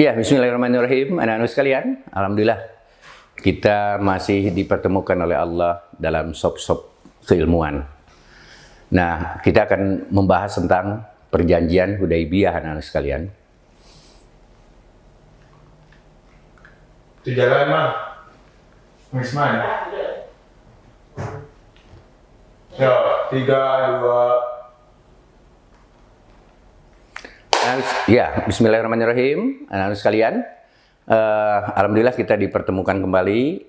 Ya, bismillahirrahmanirrahim, anak-anak sekalian. Alhamdulillah, kita masih dipertemukan oleh Allah dalam sop-sop keilmuan. Nah, kita akan membahas tentang perjanjian Hudaybiyah, anak-anak sekalian. Itu jalan mah, Wisman. Ya, 3, 2. Ya, bismillahirrahmanirrahim, anak-anak sekalian. Alhamdulillah kita dipertemukan kembali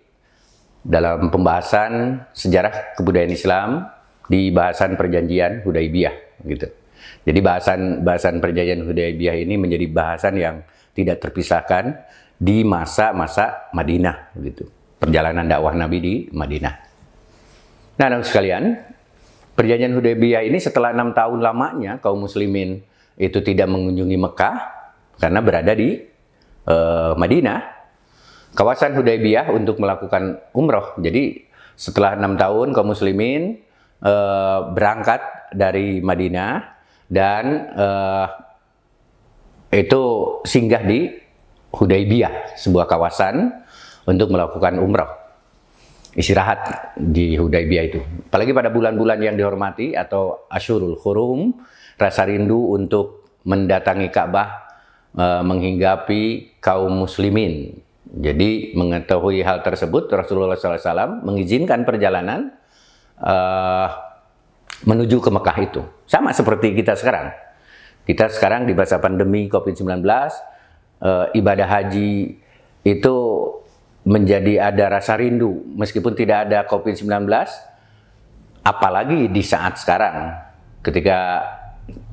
dalam pembahasan sejarah kebudayaan Islam di bahasan perjanjian Hudaybiyah, gitu. Jadi bahasan perjanjian Hudaybiyah ini menjadi bahasan yang tidak terpisahkan di masa-masa Madinah, gitu. Perjalanan dakwah Nabi di Madinah. Nah, anak sekalian, perjanjian Hudaybiyah ini setelah 6 tahun lamanya kaum muslimin itu tidak mengunjungi Mekah karena berada di Madinah, kawasan Hudaybiyah untuk melakukan umroh. Jadi setelah 6 tahun kaum muslimin berangkat dari Madinah dan itu singgah di Hudaybiyah, sebuah kawasan untuk melakukan umroh, istirahat di Hudaybiyah itu. Apalagi pada bulan-bulan yang dihormati atau Asyurul Hurum, rasa rindu untuk mendatangi Ka'bah, menghinggapi kaum muslimin. Jadi mengetahui hal tersebut, Rasulullah SAW mengizinkan perjalanan menuju ke Mekah itu. Sama seperti kita sekarang. Kita sekarang di masa pandemi COVID-19, ibadah haji itu menjadi ada rasa rindu. Meskipun tidak ada COVID-19, apalagi di saat sekarang ketika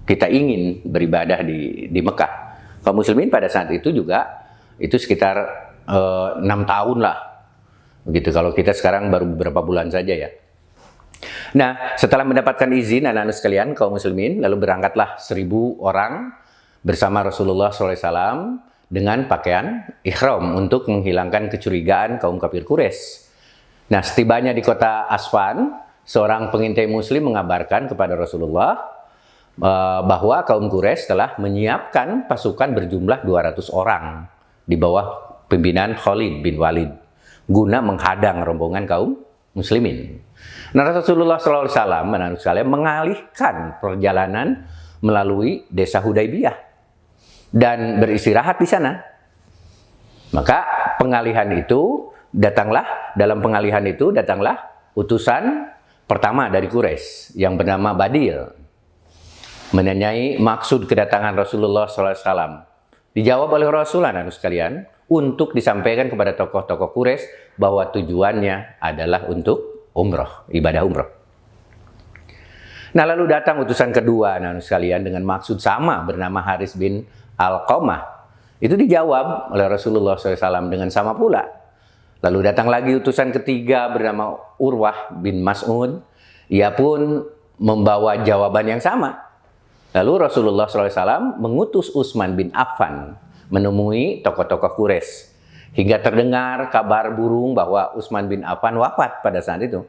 kita ingin beribadah di Mekah. Kaum muslimin pada saat itu juga itu sekitar 6 tahun lah, begitu. Kalau kita sekarang baru beberapa bulan saja ya. Nah, setelah mendapatkan izin anak-anak sekalian kaum muslimin, lalu berangkatlah 1000 orang bersama Rasulullah SAW dengan pakaian ihram untuk menghilangkan kecurigaan kaum kafir Quraisy. Nah, setibanya di kota Asfan, seorang pengintai muslim mengabarkan kepada Rasulullah bahwa kaum Quraisy telah menyiapkan pasukan berjumlah 200 orang di bawah pimpinan Khalid bin Walid guna menghadang rombongan kaum muslimin. Nah, Rasulullah SAW mengalihkan perjalanan melalui desa Hudaybiyah dan beristirahat di sana. Maka dalam pengalihan itu datanglah utusan pertama dari Quraisy yang bernama Badil, menanyai maksud kedatangan Rasulullah SAW. Dijawab oleh Rasulullah sekalian untuk disampaikan kepada tokoh-tokoh Quraisy bahwa tujuannya adalah untuk umroh, ibadah umroh. Nah, lalu datang utusan kedua sekalian dengan maksud sama bernama Haris bin Alqamah. Itu dijawab oleh Rasulullah SAW dengan sama pula. Lalu datang lagi utusan ketiga bernama Urwah bin Mas'ud. Ia pun membawa jawaban yang sama. Lalu Rasulullah SAW mengutus Utsman bin Affan menemui tokoh-tokoh Quraisy. Hingga terdengar kabar burung bahwa Utsman bin Affan wafat pada saat itu.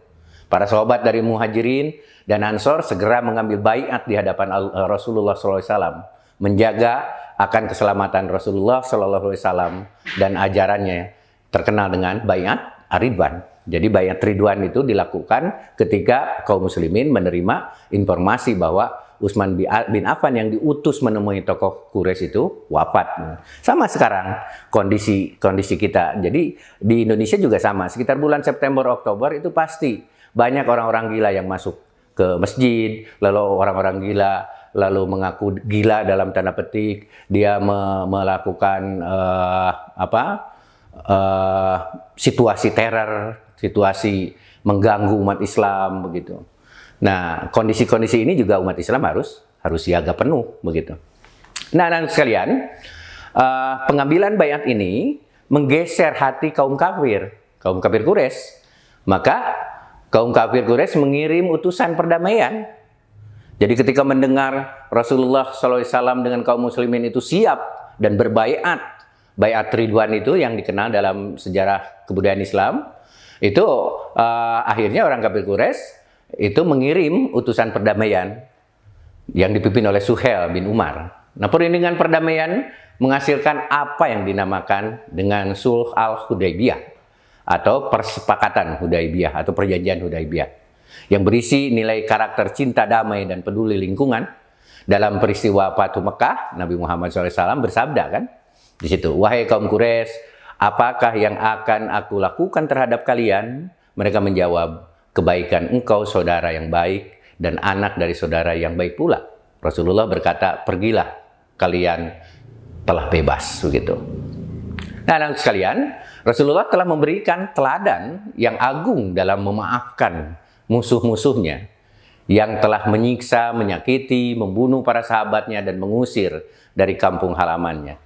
Para sahabat dari Muhajirin dan Ansor segera mengambil baiat di hadapan Rasulullah SAW, menjaga akan keselamatan Rasulullah SAW dan ajarannya terkenal dengan baiat Ar-Ridwan. Jadi baiat Ridwan itu dilakukan ketika kaum muslimin menerima informasi bahwa Utsman bin Affan yang diutus menemui tokoh Quraisy itu wafat. Sama sekarang kondisi kita. Jadi di Indonesia juga sama. Sekitar bulan September Oktober itu pasti banyak orang-orang gila yang masuk ke masjid, lalu orang-orang gila lalu mengaku gila dalam tanda petik, dia melakukan situasi teror, situasi mengganggu umat Islam begitu. Nah, kondisi-kondisi ini juga umat Islam harus siaga penuh begitu. Nah, anak sekalian, pengambilan baiat ini menggeser hati kaum kafir Quraisy. Maka kaum kafir Quraisy mengirim utusan perdamaian. Jadi ketika mendengar Rasulullah SAW dengan kaum muslimin itu siap dan berbaiat, baiat Ridwan itu yang dikenal dalam sejarah kebudayaan Islam, itu akhirnya orang kafir Quraisy itu mengirim utusan perdamaian yang dipimpin oleh Suhail bin Umar. Nah, perundingan perdamaian menghasilkan apa yang dinamakan dengan Sulh Al-Hudaybiyah atau Persepakatan Hudaybiyah atau Perjanjian Hudaybiyah yang berisi nilai karakter cinta damai dan peduli lingkungan. Dalam peristiwa Fathu Mekah, Nabi Muhammad SAW bersabda kan di situ, "Wahai kaum Quraisy, apakah yang akan aku lakukan terhadap kalian?" Mereka menjawab, "Kebaikan engkau saudara yang baik dan anak dari saudara yang baik pula." Rasulullah berkata, "Pergilah, kalian telah bebas." Begitu. Nah, anak sekalian, Rasulullah telah memberikan teladan yang agung dalam memaafkan musuh-musuhnya yang telah menyiksa, menyakiti, membunuh para sahabatnya dan mengusir dari kampung halamannya,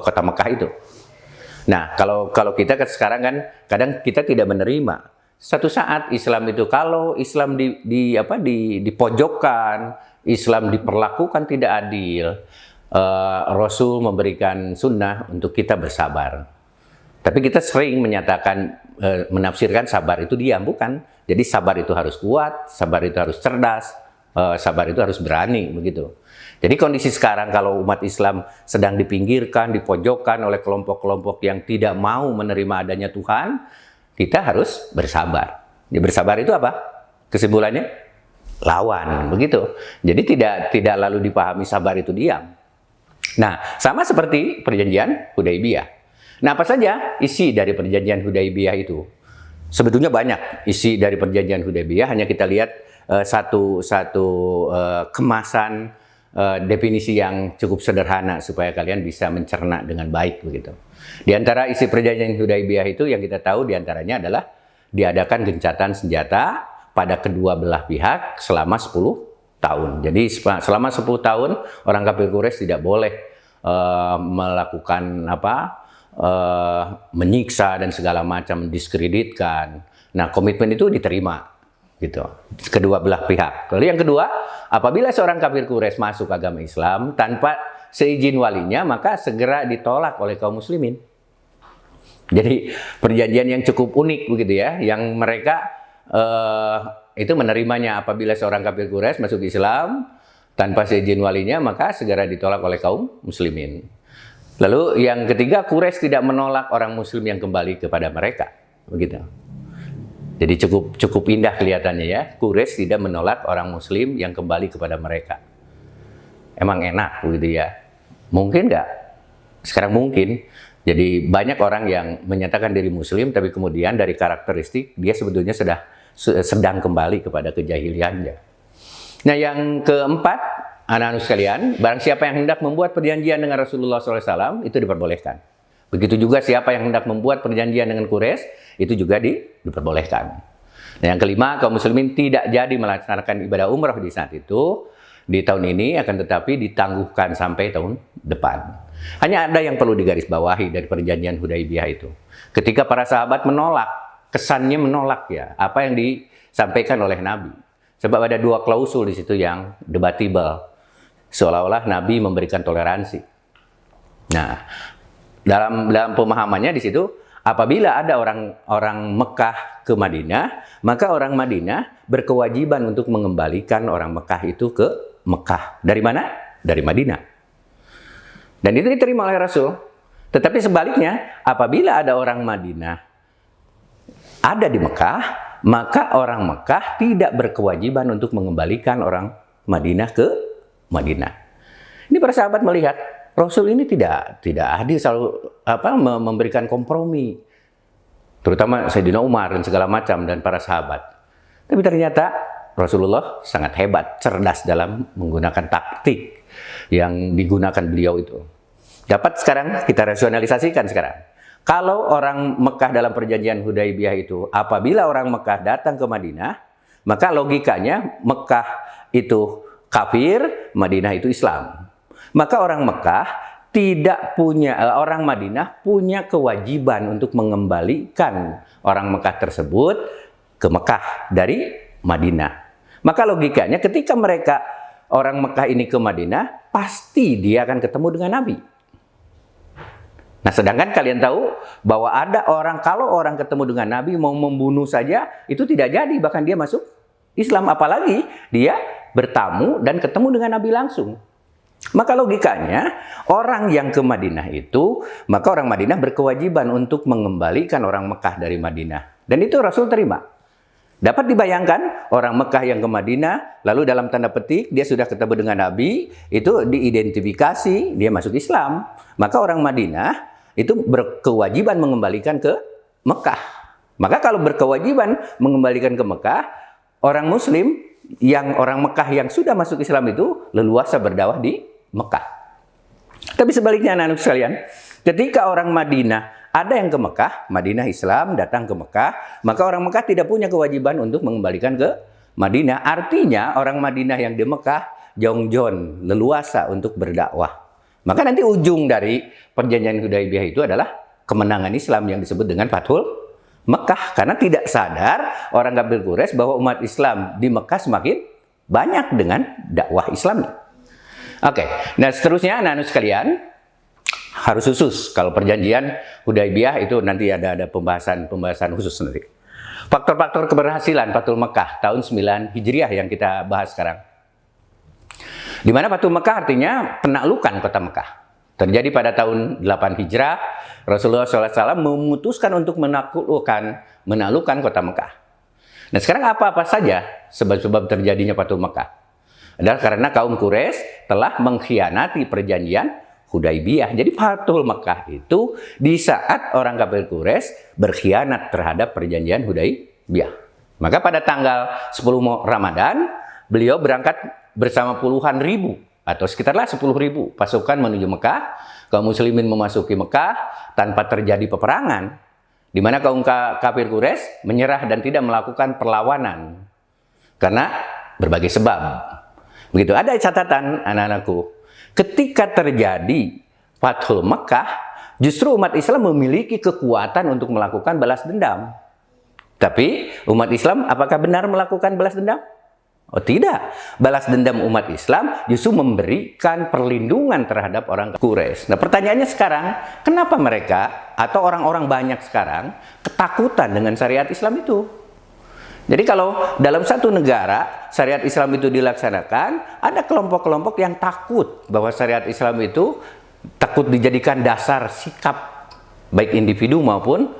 kota Mekah itu. Nah, kalau kita sekarang kan kadang kita tidak menerima. Satu saat Islam itu, kalau Islam dipojokkan, Islam diperlakukan tidak adil, Rasul memberikan sunnah untuk kita bersabar. Tapi kita sering menyatakan, menafsirkan sabar itu diam, bukan. Jadi sabar itu harus kuat, sabar itu harus cerdas, sabar itu harus berani, begitu. Jadi kondisi sekarang kalau umat Islam sedang dipinggirkan, dipojokkan oleh kelompok-kelompok yang tidak mau menerima adanya Tuhan, kita harus bersabar. Ya, bersabar itu apa? Kesimpulannya lawan, begitu. Jadi tidak lalu dipahami sabar itu diam. Nah, sama seperti perjanjian Hudaybiyah. Nah, apa saja isi dari perjanjian Hudaybiyah itu? Sebetulnya banyak isi dari perjanjian Hudaybiyah, hanya kita lihat satu kemasan definisi yang cukup sederhana supaya kalian bisa mencerna dengan baik, begitu. Di antara isi perjanjian Hudaybiyah itu yang kita tahu diantaranya adalah diadakan gencatan senjata pada kedua belah pihak selama 10 tahun. Jadi selama 10 tahun orang kafir Quraisy tidak boleh melakukan menyiksa dan segala macam, diskreditkan. Nah, komitmen itu diterima gitu, kedua belah pihak. Lalu yang kedua, apabila seorang kafir Quraisy masuk agama Islam tanpa seizin walinya, maka segera ditolak oleh kaum muslimin. Jadi perjanjian yang cukup unik begitu ya, yang mereka itu menerimanya apabila seorang kafir Quraisy masuk Islam tanpa seizin walinya, maka segera ditolak oleh kaum muslimin. Lalu yang ketiga, Quraisy tidak menolak orang muslim yang kembali kepada mereka, begitu. Jadi cukup indah kelihatannya ya, Quraisy tidak menolak orang muslim yang kembali kepada mereka. Emang enak begitu ya? Mungkin nggak? Sekarang mungkin. Jadi banyak orang yang menyatakan diri muslim, tapi kemudian dari karakteristik dia sebetulnya sedang kembali kepada kejahiliannya. Nah, yang keempat, anak-anak sekalian, barang siapa yang hendak membuat perjanjian dengan Rasulullah SAW, itu diperbolehkan. Begitu juga siapa yang hendak membuat perjanjian dengan Quraisy, itu juga diperbolehkan. Nah, yang kelima, kaum muslimin tidak jadi melaksanakan ibadah umrah di saat itu, di tahun ini, akan tetapi ditangguhkan sampai tahun depan. Hanya ada yang perlu digarisbawahi dari perjanjian Hudaybiyah itu. Ketika para sahabat menolak, kesannya menolak ya, apa yang disampaikan oleh Nabi. Sebab ada dua klausul di situ yang debatable. Seolah-olah Nabi memberikan toleransi. Nah, dalam pemahamannya di situ, apabila ada orang Mekah ke Madinah, maka orang Madinah berkewajiban untuk mengembalikan orang Mekah itu ke Mekah. Dari mana? Dari Madinah. Dan itu diterima oleh Rasul. Tetapi sebaliknya, apabila ada orang Madinah ada di Mekah, maka orang Mekah tidak berkewajiban untuk mengembalikan orang Madinah ke Madinah. Ini para sahabat melihat Rasul ini tidak adil, selalu memberikan kompromi, terutama Sayyidina Umar dan segala macam dan para sahabat. Tapi ternyata Rasulullah sangat hebat, cerdas dalam menggunakan taktik yang digunakan beliau itu. Dapat sekarang kita rasionalisasikan sekarang. Kalau orang Mekah dalam perjanjian Hudaybiyah itu, apabila orang Mekah datang ke Madinah, maka logikanya Mekah itu kafir, Madinah itu Islam. Maka orang Mekah orang Madinah punya kewajiban untuk mengembalikan orang Mekah tersebut ke Mekah dari Madinah. Maka logikanya ketika orang Mekah ini ke Madinah, pasti dia akan ketemu dengan Nabi. Nah, sedangkan kalian tahu bahwa kalau orang ketemu dengan Nabi mau membunuh saja, itu tidak jadi, bahkan dia masuk Islam. Apalagi dia bertamu dan ketemu dengan Nabi langsung. Maka logikanya, orang yang ke Madinah itu, maka orang Madinah berkewajiban untuk mengembalikan orang Mekah dari Madinah. Dan itu Rasul terima. Dapat dibayangkan, orang Mekah yang ke Madinah, lalu dalam tanda petik, dia sudah ketemu dengan Nabi, itu diidentifikasi, dia masuk Islam. Maka orang Madinah itu berkewajiban mengembalikan ke Mekah. Maka kalau berkewajiban mengembalikan ke Mekah, orang Muslim, orang Mekah yang sudah masuk Islam itu, leluasa berdakwah di Mekah. Tapi sebaliknya anak-anak sekalian, ketika orang Madinah ada yang ke Mekah, Madinah Islam datang ke Mekah, maka orang Mekah tidak punya kewajiban untuk mengembalikan ke Madinah. Artinya orang Madinah yang di Mekah jongjon, leluasa untuk berdakwah. Maka nanti ujung dari perjanjian Hudaybiyah itu adalah kemenangan Islam yang disebut dengan Fathul Mekah. Karena tidak sadar orang kafir Quraisy bahwa umat Islam di Mekah semakin banyak dengan dakwah Islamnya. Oke, nah seterusnya anak-anak sekalian, harus khusus. Kalau perjanjian Hudaybiyah itu nanti ada pembahasan khusus nanti. Faktor-faktor keberhasilan Fathul Mekah tahun 9 Hijriah yang kita bahas sekarang. Di mana Fathul Mekah artinya penaklukan kota Mekah. Terjadi pada tahun 8 Hijrah, Rasulullah SAW memutuskan untuk menaklukkan kota Mekah. Nah sekarang apa-apa saja sebab-sebab terjadinya Fathul Mekah? Adalah karena kaum Quraisy telah mengkhianati perjanjian Hudaybiyah. Jadi Fathul Mekah itu di saat orang kafir Quraisy berkhianat terhadap perjanjian Hudaybiyah. Maka pada tanggal 10 Ramadan, beliau berangkat bersama puluhan ribu atau sekitarlah 10.000 pasukan menuju Mekah. Kaum muslimin memasuki Mekah tanpa terjadi peperangan, di mana kaum kafir Quraisy menyerah dan tidak melakukan perlawanan karena berbagai sebab. Begitu. Ada catatan anak-anakku, ketika terjadi Fathul Mekah, justru umat Islam memiliki kekuatan untuk melakukan balas dendam. Tapi umat Islam apakah benar melakukan balas dendam? Oh tidak. Balas dendam umat Islam justru memberikan perlindungan terhadap orang Quraisy. Nah pertanyaannya sekarang, kenapa mereka atau orang-orang banyak sekarang ketakutan dengan syariat Islam itu? Jadi kalau dalam satu negara syariat Islam itu dilaksanakan, ada kelompok-kelompok yang takut bahwa syariat Islam itu takut dijadikan dasar sikap baik individu maupun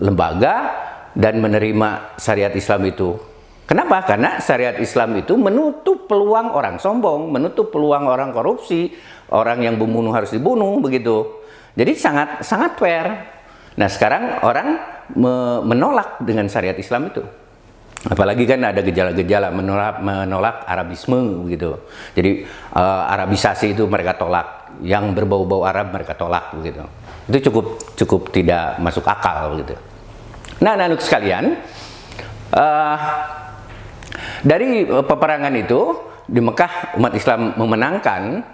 lembaga dan menerima syariat Islam itu. Kenapa? Karena syariat Islam itu menutup peluang orang sombong, menutup peluang orang korupsi, orang yang membunuh harus dibunuh, begitu. Jadi sangat fair. Nah sekarang orang menolak dengan syariat Islam itu. Apalagi kan ada gejala-gejala menolak Arabisme begitu. Jadi Arabisasi itu mereka tolak, yang berbau-bau Arab mereka tolak begitu. Itu cukup tidak masuk akal begitu. Nah, anak-anak sekalian, dari peperangan itu di Mekah umat Islam memenangkan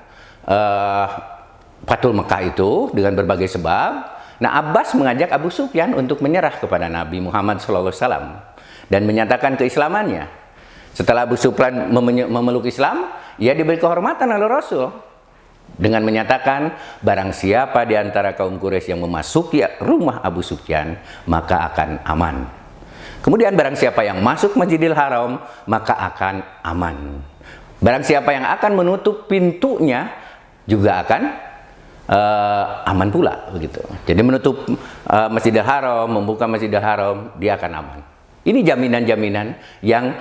Fathul Mekah itu dengan berbagai sebab. Nah, Abbas mengajak Abu Sufyan untuk menyerah kepada Nabi Muhammad SAW dan menyatakan keislamannya. Setelah Abu Sufyan memeluk Islam, ia diberi kehormatan oleh Rasul dengan menyatakan, barang siapa di antara kaum Quraisy yang memasuki rumah Abu Sufyan, maka akan aman. Kemudian barang siapa yang masuk Masjidil Haram, maka akan aman. Barang siapa yang akan menutup pintunya, juga akan aman pula begitu. Jadi menutup Masjidil Haram, membuka Masjidil Haram, dia akan aman. Ini jaminan-jaminan yang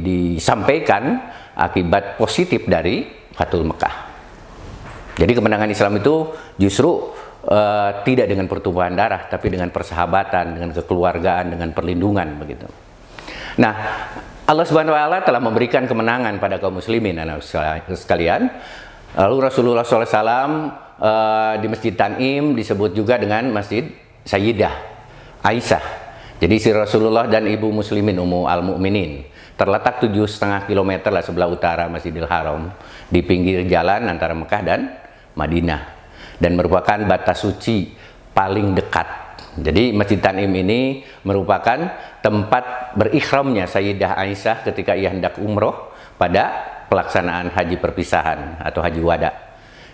disampaikan akibat positif dari Fathul Mekah. Jadi kemenangan Islam itu justru tidak dengan pertumpahan darah, tapi dengan persahabatan, dengan kekeluargaan, dengan perlindungan begitu. Nah, Allah Subhanahu wa taala telah memberikan kemenangan pada kaum muslimin anak sekalian. Lalu Rasulullah SAW di Masjid Tanim disebut juga dengan Masjid Sayyidah Aisyah. Jadi si Rasulullah dan ibu muslimin Ummu al-Mu'minin terletak 7,5 km lah sebelah utara Masjidil Haram di pinggir jalan antara Mekah dan Madinah, dan merupakan batas suci paling dekat. Jadi Masjid Tanim ini merupakan tempat berikhramnya Sayyidah Aisyah ketika ia hendak umroh pada pelaksanaan haji perpisahan atau haji wada,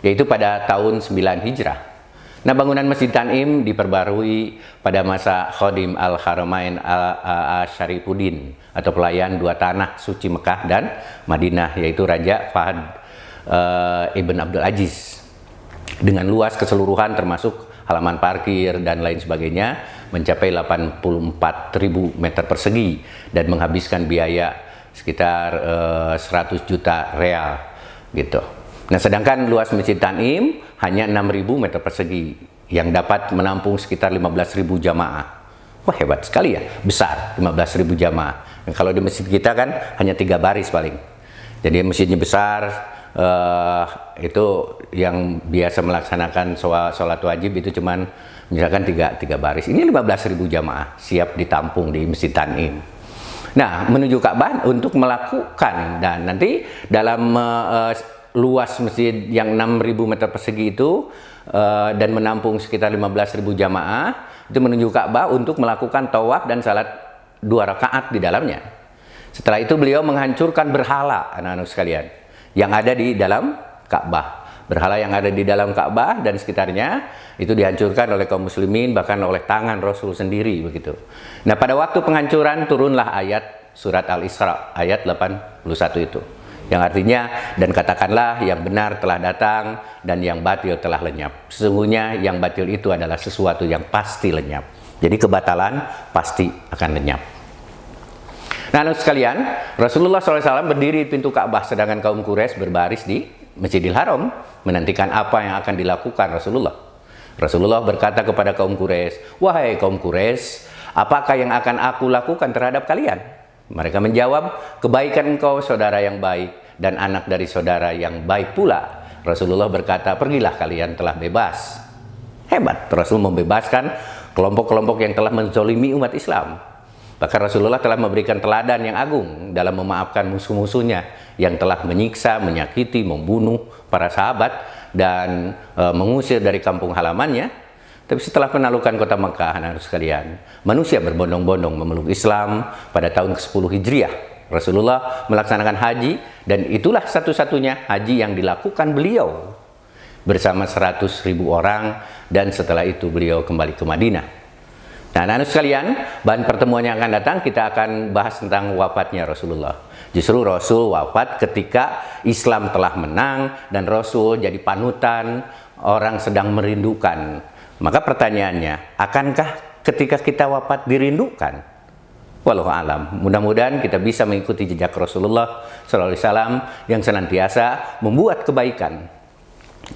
yaitu pada tahun 9 Hijrah. Nah, bangunan Masjid Tanim diperbarui pada masa Khadim Al-Haramain Al-Syarifuddin atau pelayan dua tanah suci Mekah dan Madinah, yaitu Raja Fahd Ibn Abdul Aziz dengan luas keseluruhan termasuk halaman parkir dan lain sebagainya mencapai 84.000 meter persegi dan menghabiskan biaya sekitar 100 juta real gitu. Nah, sedangkan luas Masjid Tanim hanya 6.000 meter persegi yang dapat menampung sekitar 15.000 jamaah. Wah, hebat sekali ya, besar, 15.000 jamaah. Nah, kalau di masjid kita kan hanya 3 baris paling. Jadi masjidnya besar, itu yang biasa melaksanakan sholat wajib itu cuman misalkan 3 baris. Ini 15.000 jamaah siap ditampung di Masjid Tanim. Nah, menuju Ka'bah untuk melakukan, dan nanti dalam luas masjid yang 6.000 meter persegi itu dan menampung sekitar 15.000 jamaah itu menuju Ka'bah untuk melakukan tawaf dan salat 2 rakaat di dalamnya. Setelah itu beliau menghancurkan berhala, anak-anak sekalian, yang ada di dalam Ka'bah. Berhala yang ada di dalam Ka'bah dan sekitarnya itu dihancurkan oleh kaum muslimin, bahkan oleh tangan Rasul sendiri begitu. Nah, pada waktu penghancuran turunlah ayat surat Al-Isra ayat 81 itu, yang artinya, dan katakanlah yang benar telah datang dan yang batil telah lenyap. Sesungguhnya yang batil itu adalah sesuatu yang pasti lenyap. Jadi kebatalan pasti akan lenyap. Nah, anak sekalian, Rasulullah SAW berdiri di pintu Ka'bah sedangkan kaum Quraisy berbaris di Masjidil Haram menantikan apa yang akan dilakukan Rasulullah. Rasulullah berkata kepada kaum Quraisy, "Wahai kaum Quraisy, apakah yang akan aku lakukan terhadap kalian?" Mereka menjawab, "Kebaikan engkau saudara yang baik dan anak dari saudara yang baik pula." Rasulullah berkata, "Pergilah, kalian telah bebas." Hebat, Rasul membebaskan kelompok-kelompok yang telah menzolimi umat Islam. Bahkan Rasulullah telah memberikan teladan yang agung dalam memaafkan musuh-musuhnya yang telah menyiksa, menyakiti, membunuh para sahabat dan mengusir dari kampung halamannya. Tapi setelah penaklukan kota Mekah, anak sekalian, manusia berbondong-bondong memeluk Islam pada tahun ke-10 Hijriah. Rasulullah melaksanakan haji dan itulah satu-satunya haji yang dilakukan beliau bersama 100.000 orang, dan setelah itu beliau kembali ke Madinah. Nah, anak sekalian, bahan pertemuan yang akan datang kita akan bahas tentang wafatnya Rasulullah. Justru Rasul wafat ketika Islam telah menang dan Rasul jadi panutan, orang sedang merindukan. Maka pertanyaannya, akankah ketika kita wafat dirindukan? Wallahu alam. Mudah-mudahan kita bisa mengikuti jejak Rasulullah SAW yang senantiasa membuat kebaikan,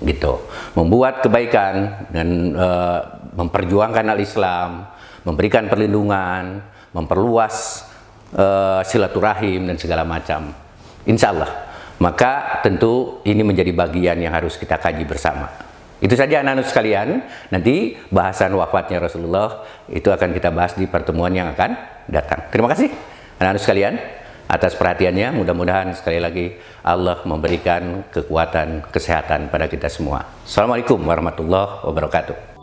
gitu, membuat kebaikan dan memperjuangkan al-Islam, memberikan perlindungan, memperluas silaturahim dan segala macam. Insya Allah. Maka tentu ini menjadi bagian yang harus kita kaji bersama. Itu saja anak-anak sekalian. Nanti bahasan wafatnya Rasulullah itu akan kita bahas di pertemuan yang akan datang. Terima kasih anak-anak sekalian atas perhatiannya. Mudah-mudahan sekali lagi Allah memberikan kekuatan, kesehatan pada kita semua. Assalamualaikum warahmatullahi wabarakatuh.